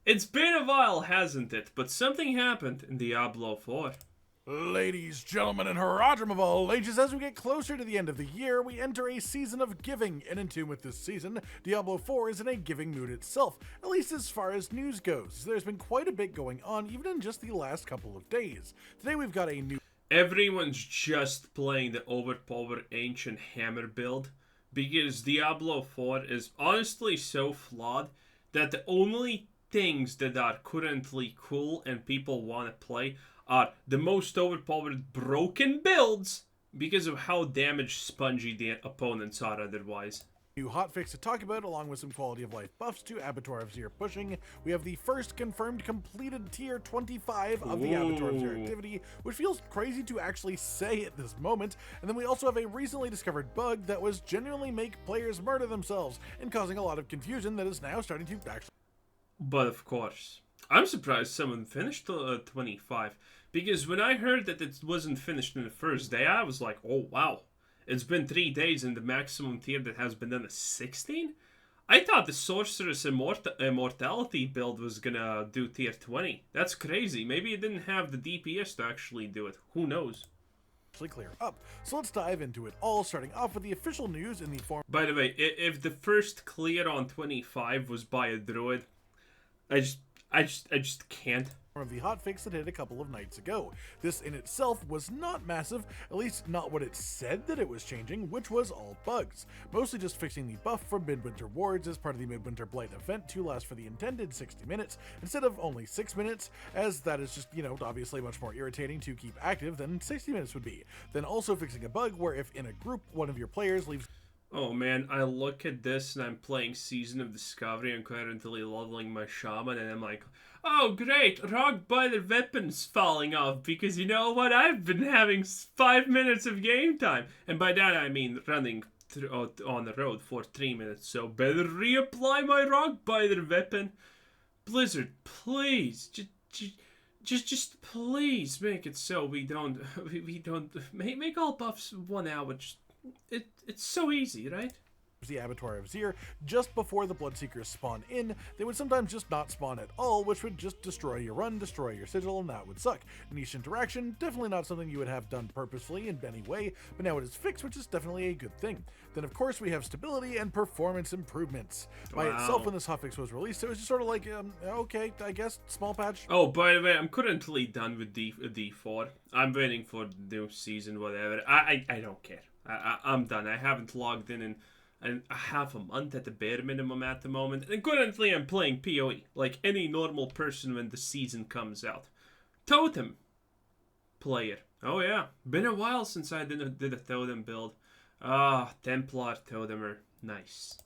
It's been a while, hasn't it? But something happened in Diablo 4. Ladies, gentlemen, and Haradrim of all ages, as we get closer to the end of the year, we enter a season of giving, and in tune with this season, Diablo 4 is in a giving mood itself, at least as far as news goes. There's been quite a bit going on, even in just the last couple of days. Today we've got a new... Everyone's just playing the overpowered Ancient Hammer build, because Diablo 4 is honestly so flawed that the only things that are currently cool and people want to play are the most overpowered broken builds because of how damage spongy the opponents are otherwise. New hotfix to talk about, along with some quality of life buffs to Abattoir of Zir pushing. We have the first confirmed completed tier 25 of the Abattoir of Zir activity, which feels crazy to actually say at this moment. And then we also have a recently discovered bug that was genuinely make players murder themselves and causing a lot of confusion that is now starting to actually... But of course, I'm surprised someone finished 25, because when I heard that it wasn't finished in the first day, I was like, oh wow, it's been 3 days and the maximum tier that has been done is 16? I thought the Sorceress Immortality build was gonna do tier 20. That's crazy. Maybe it didn't have the DPS to actually do it. Who knows? Clear up. So let's dive into it all, starting off with the official news in the form... By the way, if the first clear on 25 was by a druid, I just can't. Of the hotfix that hit a couple of nights ago. This in itself was not massive, at least not what it said that it was changing, which was all bugs. Mostly just fixing the buff for Midwinter Wards as part of the Midwinter Blight event to last for the intended 60 minutes instead of only 6 minutes, as that is just, obviously much more irritating to keep active than 60 minutes would be. Then also fixing a bug where if in a group one of your players leaves... Oh man, I look at this and I'm playing Season of Discovery and currently leveling my shaman and I'm like, oh great, rock biter weapons falling off because you know what, I've been having 5 minutes of game time. And by that I mean running on the road for 3 minutes, so better reapply my rock biter weapon. Blizzard, please, just please make it so we don't make all buffs 1 hour. It's so easy, right? The Abattoir of Zir, just before the Bloodseekers spawn in, they would sometimes just not spawn at all, which would just destroy your run, destroy your sigil, and that would suck. Niche interaction, definitely not something you would have done purposefully in any way, but now it is fixed, which is definitely a good thing. Then of course we have stability and performance improvements. By itself, when this hotfix was released, it was just sort of like, okay, I guess, small patch. Oh, by the way, I'm currently done with D4. I'm waiting for the new season, whatever. I don't care. I'm done. I haven't logged in a half a month at the bare minimum at the moment. And currently I'm playing PoE, like any normal person when the season comes out. Totem player. Oh yeah, been a while since I did a Totem build. Templar Totemer. Nice.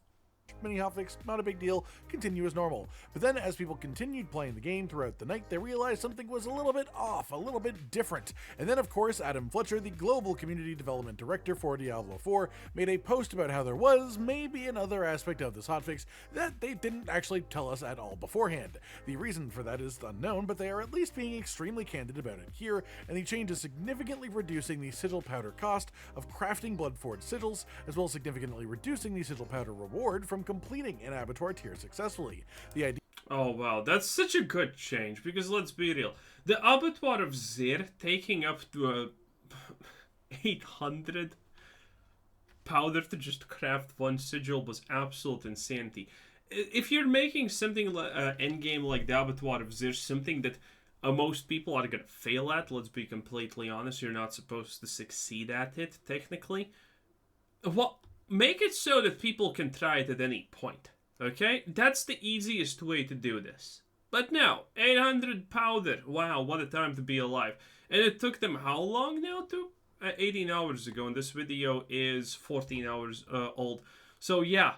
Mini hotfix, not a big deal, continue as normal. But then as people continued playing the game throughout the night, they realized something was a little bit off, a little bit different. And then of course Adam Fletcher, the Global Community Development Director for Diablo 4, made a post about how there was maybe another aspect of this hotfix that they didn't actually tell us at all beforehand. The reason for that is unknown, but they are at least being extremely candid about it here, and the change is significantly reducing the sigil powder cost of crafting blood-forged sigils, as well as significantly reducing the sigil powder reward from completing an Abattoir tier successfully. The idea... Oh wow, that's such a good change, because let's be real, the Abattoir of Zir taking up to 800 powder to just craft 1 sigil was absolute insanity. If you're making something like endgame like the Abattoir of Zir, something that most people are gonna fail at, let's be completely honest, you're not supposed to succeed at it, technically. Well, make it so that people can try it at any point, okay? That's the easiest way to do this. But no, 800 powder, wow, what a time to be alive. And it took them how long now to? 18 hours ago, and this video is 14 hours old. So yeah,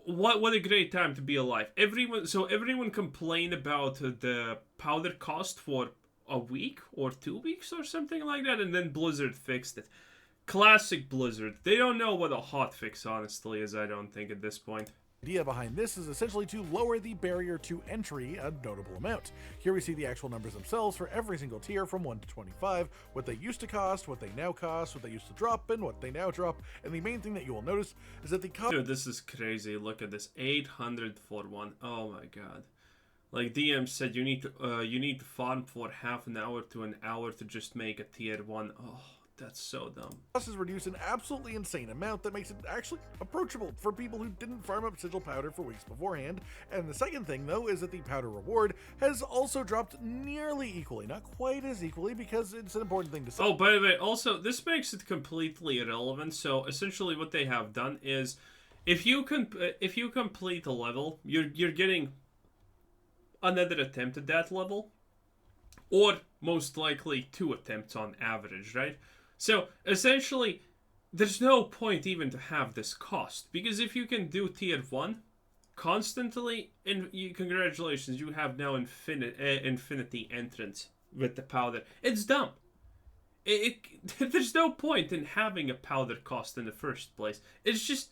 what a great time to be alive. Everyone complained about the powder cost for a week or 2 weeks or something like that, and then Blizzard fixed it. Classic Blizzard. They don't know what a hotfix honestly is, I don't think, at this point. The idea behind this is essentially to lower the barrier to entry a notable amount. Here we see the actual numbers themselves for every single tier from 1 to 25, what they used to cost, what they now cost, what they used to drop, and what they now drop. And the main thing that you will notice is that the cost... Dude, this is crazy. Look at this. 800 for 1. Oh my god. Like DM said, you need to farm for half an hour to an hour to just make a tier 1. Oh, that's so dumb. Cost is reduced an absolutely insane amount that makes it actually approachable for people who didn't farm up sigil powder for weeks beforehand. And the second thing, though, is that the powder reward has also dropped nearly equally, not quite as equally, because it's an important thing to say. Oh, by the way, also this makes it completely irrelevant. So essentially, what they have done is, if you complete a level, you're getting another attempt at that level, or most likely 2 attempts on average, right? So essentially, there's no point even to have this cost, because if you can do tier 1 constantly, and congratulations, you have now infinity entrance with the powder. It's dumb. There's no point in having a powder cost in the first place. It's just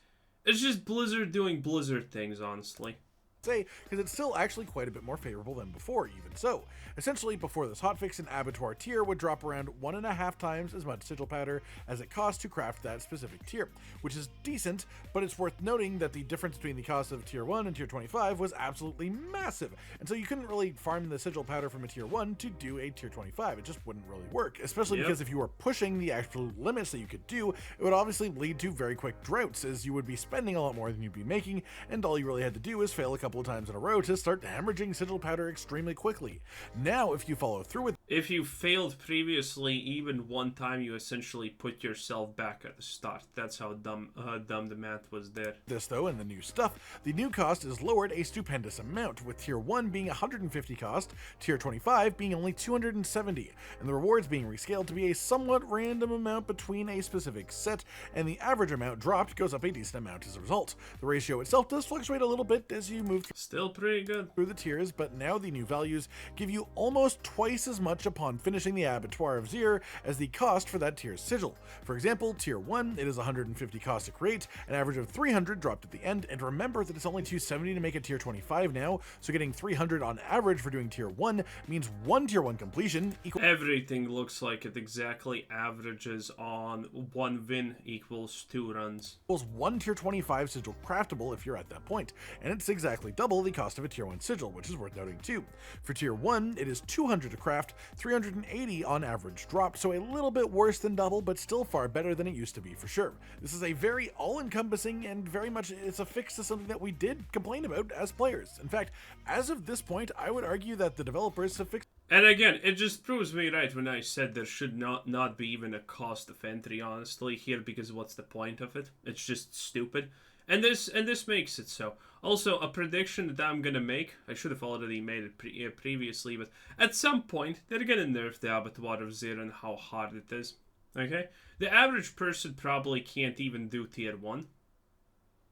Blizzard doing Blizzard things, honestly. Say, because it's still actually quite a bit more favorable than before. Even so, essentially before this hotfix, an abattoir tier would drop around 1.5 times as much sigil powder as it costs to craft that specific tier, which is decent, but it's worth noting that the difference between the cost of tier 1 and tier 25 was absolutely massive, and so you couldn't really farm the sigil powder from a tier 1 to do a tier 25. It just wouldn't really work, especially because if you were pushing the actual limits that you could do, it would obviously lead to very quick droughts, as you would be spending a lot more than you'd be making, and all you really had to do is fail a couple of times in a row to start hemorrhaging sigil powder extremely quickly. Now, if you follow through with if you failed previously even one time, you essentially put yourself back at the start. That's how dumb the math was there. This, though, and the new stuff, the new cost is lowered a stupendous amount, with tier 1 being 150 cost, tier 25 being only 270, and the rewards being rescaled to be a somewhat random amount between a specific set, and the average amount dropped goes up a decent amount as a result. The ratio itself does fluctuate a little bit as you move Still pretty good through the tiers, but now the new values give you almost twice as much upon finishing the Abattoir of Zir as the cost for that tier's sigil. For example, tier 1, it is 150 cost to create, an average of 300 dropped at the end, and remember that it's only 270 to make a tier 25 now, so getting 300 on average for doing tier 1 means one tier 1 completion equals everything looks like it exactly averages on 1 win equals 2 runs. Equals one tier 25 sigil craftable if you're at that point, and it's exactly double the cost of a tier 1 sigil, which is worth noting too. For tier 1, it is 200 to craft, 380 on average dropped, so a little bit worse than double, but still far better than it used to be for sure. This is a very all-encompassing and very much it's a fix to something that we did complain about as players. In fact, as of this point, I would argue that the developers have fixed. And again, it just proves me right when I said there should not be even a cost of entry, honestly, here, because what's the point of it? It's just stupid. And this makes it so. Also, a prediction that I'm gonna make, I should have already made it previously, but at some point, they're gonna nerf the Abattoir of Zir and how hard it is. Okay? The average person probably can't even do tier 1.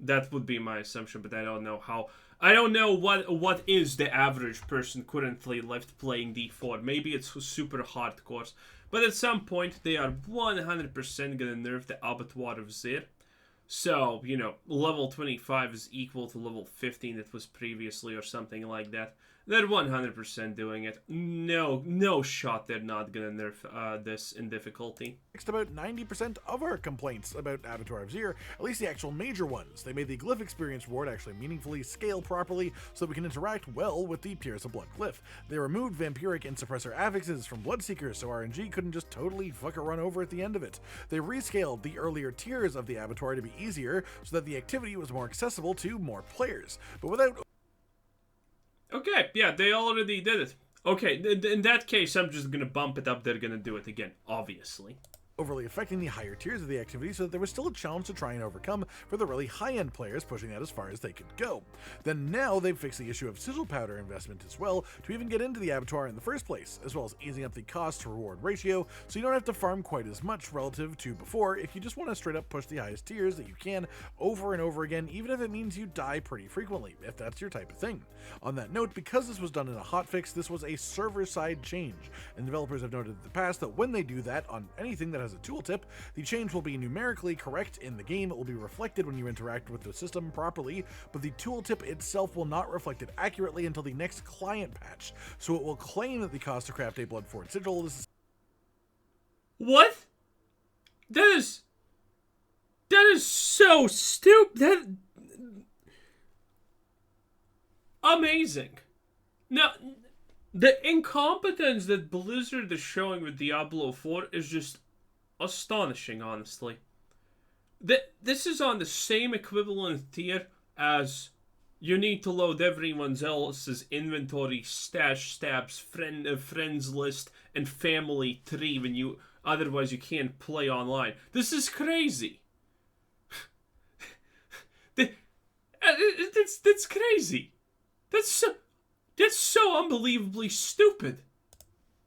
That would be my assumption, but I don't know how. I don't know what is the average person currently left playing D4. Maybe it's super hardcore. But at some point, they are 100% gonna nerf the Abattoir of Zir. So, you know, level 25 is equal to level 15 it was previously or something like that. They're 100% doing it. No shot they're not gonna nerf this in difficulty. Fixed about 90% of our complaints about Abattoir of Zir, at least the actual major ones. They made the glyph experience reward actually meaningfully scale properly so that we can interact well with the Pierce of Blood glyph. They removed vampiric and suppressor affixes from Bloodseekers so RNG couldn't just totally fuck a run over at the end of it. They rescaled the earlier tiers of the Abattoir to be easier so that the activity was more accessible to more players. But without Okay, yeah, they already did it. Okay, in that case, I'm just gonna bump it up. They're gonna do it again, obviously. Overly affecting the higher tiers of the activity so that there was still a challenge to try and overcome for the really high-end players pushing that as far as they could go. Then now they've fixed the issue of sigil powder investment as well to even get into the Abattoir in the first place, as well as easing up the cost to reward ratio so you don't have to farm quite as much relative to before if you just want to straight up push the highest tiers that you can over and over again, even if it means you die pretty frequently, if that's your type of thing. On that note, because this was done in a hotfix, this was a server-side change, and developers have noted in the past that when they do that on anything that has a tooltip, the change will be numerically correct in the game. It will be reflected when you interact with the system properly, but the tooltip itself will not reflect it accurately until the next client patch. So it will claim that the cost to craft a Bloodfort sigil is... What? That is so stupid. Amazing. Now, the incompetence that Blizzard is showing with Diablo 4 is just astonishing, honestly. This is on the same equivalent tier as you need to load everyone else's inventory, stash, stabs, friends list, and family tree when you otherwise you can't play online. This is crazy. That's crazy. That's so unbelievably stupid.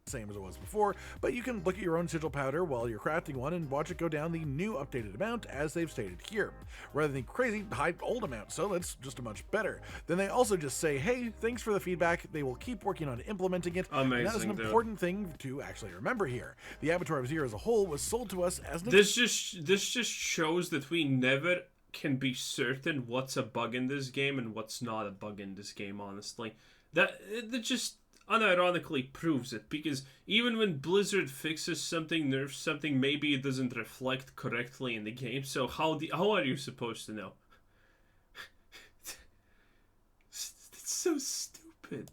Same as it was before, but you can look at your own sigil powder while you're crafting one and watch it go down the new updated amount as they've stated here, rather than crazy high old amount, so that's just a much better. Then they also just say, hey, thanks for the feedback, they will keep working on implementing it. Amazing, and that is an important thing to actually remember here. The Abattoir of Zir as a whole was sold to us as an... This just shows that we never can be certain what's a bug in this game and what's not a bug in this game, honestly. That just unironically proves it, because even when Blizzard fixes something, nerfs something, maybe it doesn't reflect correctly in the game, so how are you supposed to know? It's so stupid.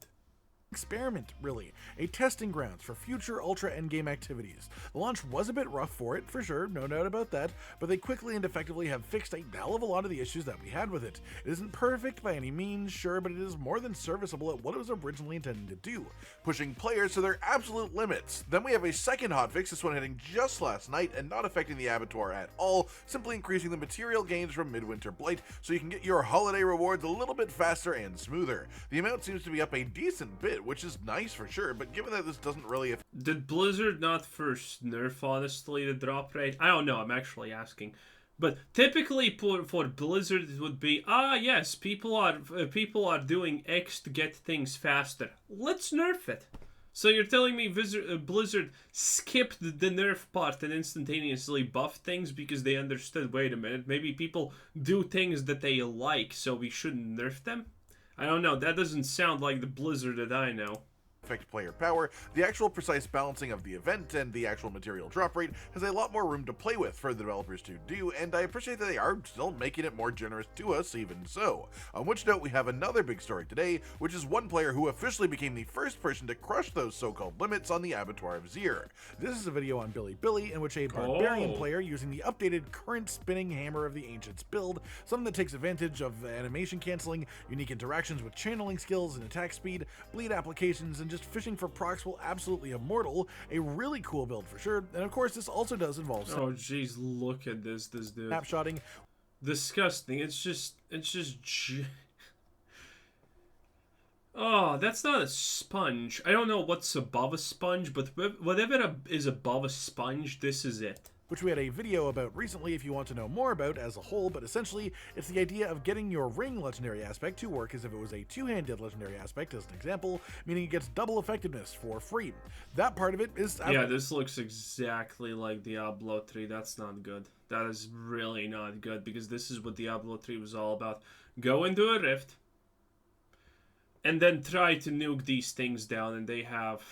Experiment, really. A testing grounds for future Ultra endgame activities. The launch was a bit rough for it, for sure, no doubt about that, but they quickly and effectively have fixed a hell of a lot of the issues that we had with it. It isn't perfect by any means, sure, but it is more than serviceable at what it was originally intended to do, pushing players to their absolute limits. Then we have a second hotfix, this one hitting just last night and not affecting the Abattoir at all, simply increasing the material gains from Midwinter Blight so you can get your holiday rewards a little bit faster and smoother. The amount seems to be up a decent bit, which is nice for sure, but given that this doesn't really affect... Did Blizzard not first nerf, honestly, the drop rate? I don't know, I'm actually asking. But typically for Blizzard it would be, yes, people are doing X to get things faster. Let's nerf it. So you're telling me Blizzard skipped the nerf part and instantaneously buffed things because they understood, wait a minute, maybe people do things that they like, so we shouldn't nerf them? I don't know, that doesn't sound like the Blizzard that I know. Affect player power, the actual precise balancing of the event and the actual material drop rate has a lot more room to play with for the developers to do, and I appreciate that they are still making it more generous to us even so. On which note, we have another big story today, which is one player who officially became the first person to crush those so-called limits on the Abattoir of Zir. This is a video on Billy in which a barbarian player using the updated current spinning hammer of the ancients build, something that takes advantage of animation canceling, unique interactions with channeling skills and attack speed, bleed applications, and just fishing for procs will absolutely immortal. A really cool build for sure, and of course this also does involve oh jeez, look at this dude. Snapshotting. Disgusting. Oh, that's not a sponge. I don't know what's above a sponge, but whatever is above a sponge, this is it. Which we had a video about recently if you want to know more about as a whole, but essentially it's the idea of getting your ring legendary aspect to work as if it was a two-handed legendary aspect as an example, meaning it gets double effectiveness for free. That part of it is... Yeah, this looks exactly like Diablo 3. That's not good. That is really not good, because this is what Diablo 3 was all about. Go into a rift, and then try to nuke these things down, and they have...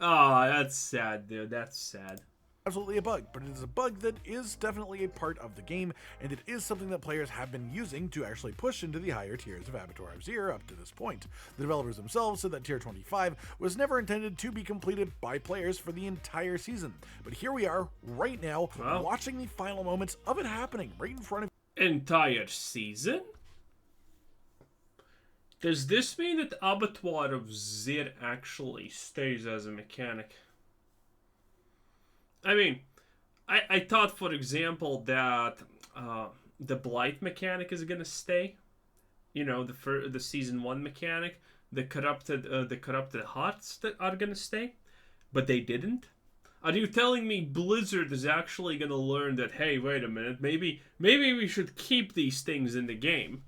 Oh, that's sad, dude. That's sad. Absolutely a bug, but it is a bug that is definitely a part of the game, and it is something that players have been using to actually push into the higher tiers of Abattoir of Zir up to this point. The developers themselves said that tier 25 was never intended to be completed by players for the entire season, but here we are right now, watching the final moments of it happening right in front of... Entire season? Does this mean that Abattoir of Zir actually stays as a mechanic? I mean, I thought, for example, that the Blight mechanic is gonna stay. You know, the season 1 mechanic, the corrupted hearts that are gonna stay, but they didn't. Are you telling me Blizzard is actually gonna learn that, hey, wait a minute, maybe we should keep these things in the game?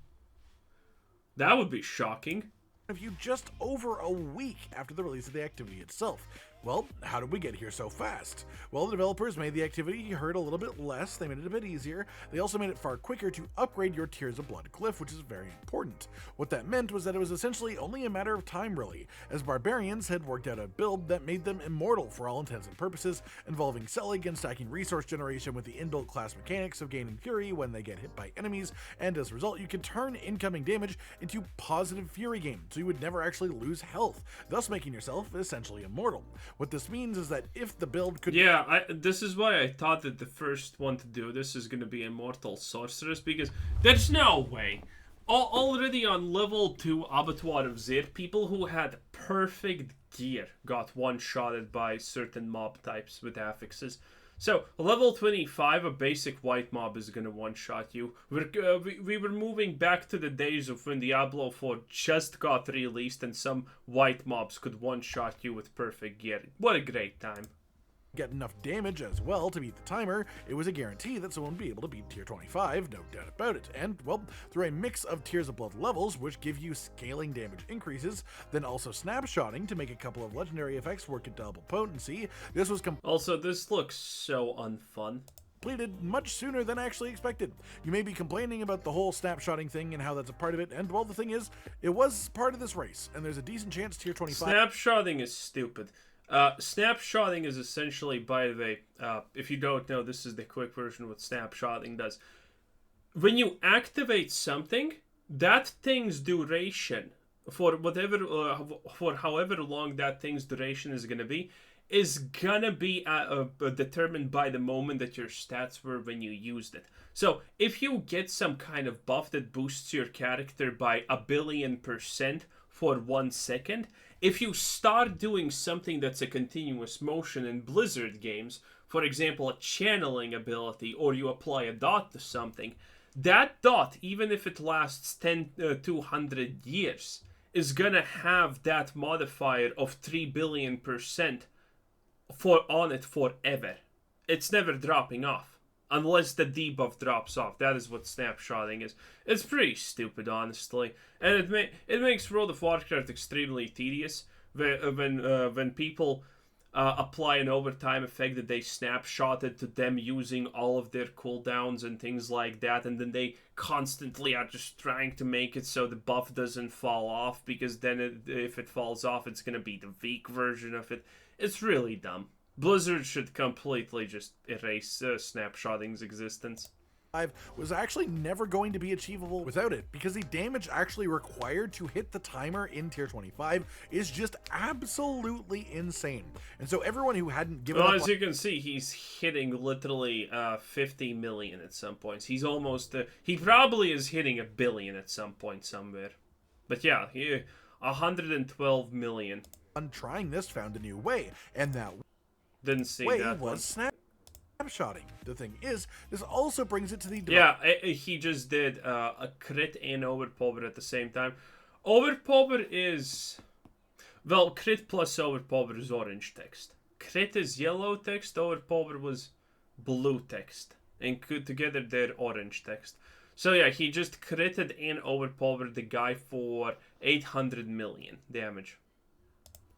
That would be shocking. Of you just over a week after the release of the activity itself. Well, how did we get here so fast? Well, the developers made the activity hurt a little bit less, they made it a bit easier, they also made it far quicker to upgrade your Tears of Blood glyph, which is very important. What that meant was that it was essentially only a matter of time really, as barbarians had worked out a build that made them immortal for all intents and purposes, involving selling and stacking resource generation with the inbuilt class mechanics of gaining fury when they get hit by enemies, and as a result you could turn incoming damage into positive fury gain, so you would never actually lose health, thus making yourself essentially immortal. What this means is that if the build could... Yeah, this is why I thought that the first one to do this is going to be Immortal Sorceress, because there's no way. Already on level 2 Abattoir of Zir, people who had perfect gear got one-shotted by certain mob types with affixes. So, level 25, a basic white mob is going to one-shot you. We were moving back to the days of when Diablo 4 just got released and some white mobs could one-shot you with perfect gear. What a great time. Get enough damage as well to beat the timer, it was a guarantee that someone would be able to beat tier 25, no doubt about it. And, well, through a mix of Tears of Blood levels, which give you scaling damage increases, then also snapshotting to make a couple of legendary effects work at double potency, this was also, this looks so unfun. Completed much sooner than I actually expected. You may be complaining about the whole snapshotting thing and how that's a part of it, and well, the thing is, it was part of this race, and there's a decent chance tier 25... Snapshotting is stupid. Snapshotting is essentially, by the way, if you don't know, this is the quick version of what snapshotting does. When you activate something, that thing's duration, for however long that thing's duration is going to be determined by the moment that your stats were when you used it. So, if you get some kind of buff that boosts your character by 1,000,000,000% for 1 second, if you start doing something that's a continuous motion in Blizzard games, for example a channeling ability, or you apply a dot to something, that dot, even if it lasts 200 years, is gonna have that modifier of 3,000,000,000% on it forever. It's never dropping off. Unless the debuff drops off. That is what snapshotting is. It's pretty stupid, honestly. And it makes World of Warcraft extremely tedious when people apply an overtime effect that they snapshotted to them using all of their cooldowns and things like that, and then they constantly are just trying to make it so the buff doesn't fall off, because then if it falls off, it's going to be the weak version of it. It's really dumb. Blizzard should completely just erase snapshotting's existence. Was actually never going to be achievable without it, because the damage actually required to hit the timer in tier 25 is just absolutely insane. And so everyone who hadn't given up... As you can see, he's hitting literally 50 million at some points. He's almost... he probably is hitting 1 billion at some point somewhere. But yeah, 112 million. On trying this found a new way, and that didn't see way that was snapshotting. The thing is, this also brings it to the... Yeah, he just did a crit and overpower at the same time. Overpower is... Well, crit plus overpower is orange text. Crit is yellow text, overpower was blue text. And together they're orange text. So yeah, he just critted and overpowered the guy for 800 million damage.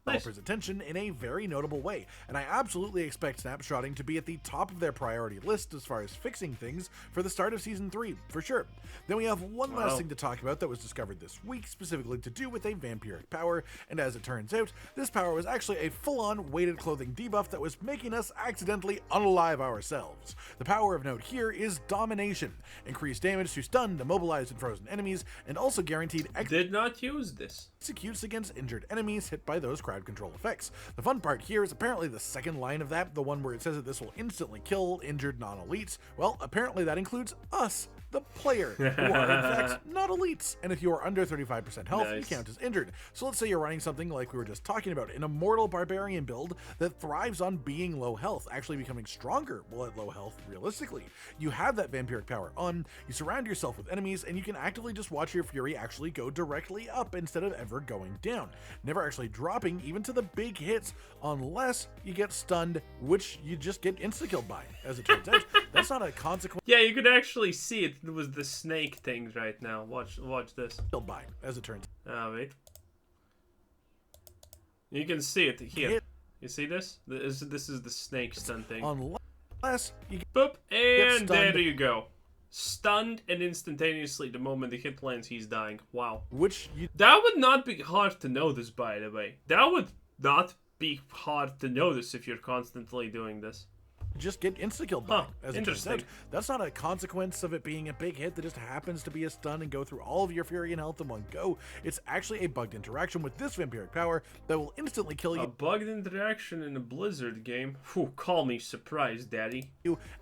Developers' attention in a very notable way, and I absolutely expect snapshotting to be at the top of their priority list as far as fixing things for the start of Season 3, for sure. Then we have one last thing to talk about that was discovered this week, specifically to do with a vampiric power, and as it turns out, this power was actually a full-on weighted clothing debuff that was making us accidentally unalive ourselves. The power of note here is Domination, increased damage to stunned, immobilized, and frozen enemies, and also guaranteed did not use this. Executes against injured enemies hit by those crowd control effects. The fun part here is apparently the second line of that, the one where it says that this will instantly kill injured non-elites. Well, apparently that includes us, the player, who are in fact not elites. And if you are under 35% health, you count as injured. So let's say you're running something like we were just talking about, an immortal barbarian build that thrives on being low health, actually becoming stronger while at low health realistically. You have that vampiric power on, you surround yourself with enemies, and you can actively just watch your fury actually go directly up instead of ever going down, never actually dropping even to the big hits unless you get stunned, which you just get insta-killed by. As it turns out, that's not a consequence. Yeah, you could actually see it was the snake things right now. Watch this. Killed by, as it turns. Wait. You can see it here. You see this? This is the snake stun thing. Unless you Boop, and stunned. there you go. Stunned, and instantaneously, the moment the hit lands, he's dying. Wow. That would not be hard to notice, by the way. That would not be hard to notice if you're constantly doing this. Just get insta-killed by. As it turns Interesting. out, that's not a consequence of it being a big hit that just happens to be a stun and go through all of your fury and health in one go. It's actually a bugged interaction with this vampiric power that will instantly kill A you bugged interaction in a Blizzard game? Whew, call me surprised, daddy.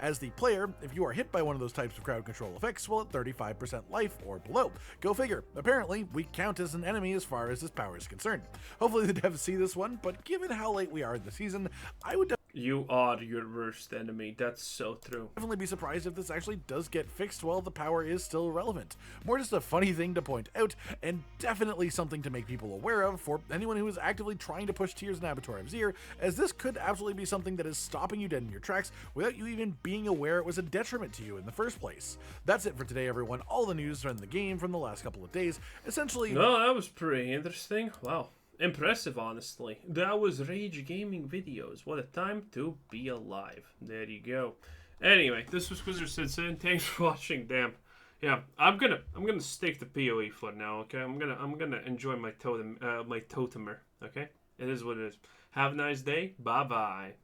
as the player if you are hit by one of those types of crowd control effects while at 35% life or below. Go figure. Apparently, we count as an enemy as far as this power is concerned. Hopefully the devs see this one, but given how late we are in the season, I would You are your worst enemy. That's so true. definitely be surprised if this actually does get fixed while the power is still relevant. More just a funny thing to point out, and definitely something to make people aware of for anyone who is actively trying to push tiers in Avatar of Zir, as this could absolutely be something that is stopping you dead in your tracks without you even being aware it was a detriment to you in the first place. That's it for today, everyone. All the news from the game from the last couple of days. Essentially, No, that was pretty interesting. Wow. Impressive, honestly. That was Rage Gaming Videos. What a time to be alive. There you go. Anyway, this was Wizard Citizen. Thanks for watching. Damn. Yeah, I'm gonna stick to PoE for now. Okay, I'm gonna enjoy my totemer. Okay, it is what it is. Have a nice day. Bye bye.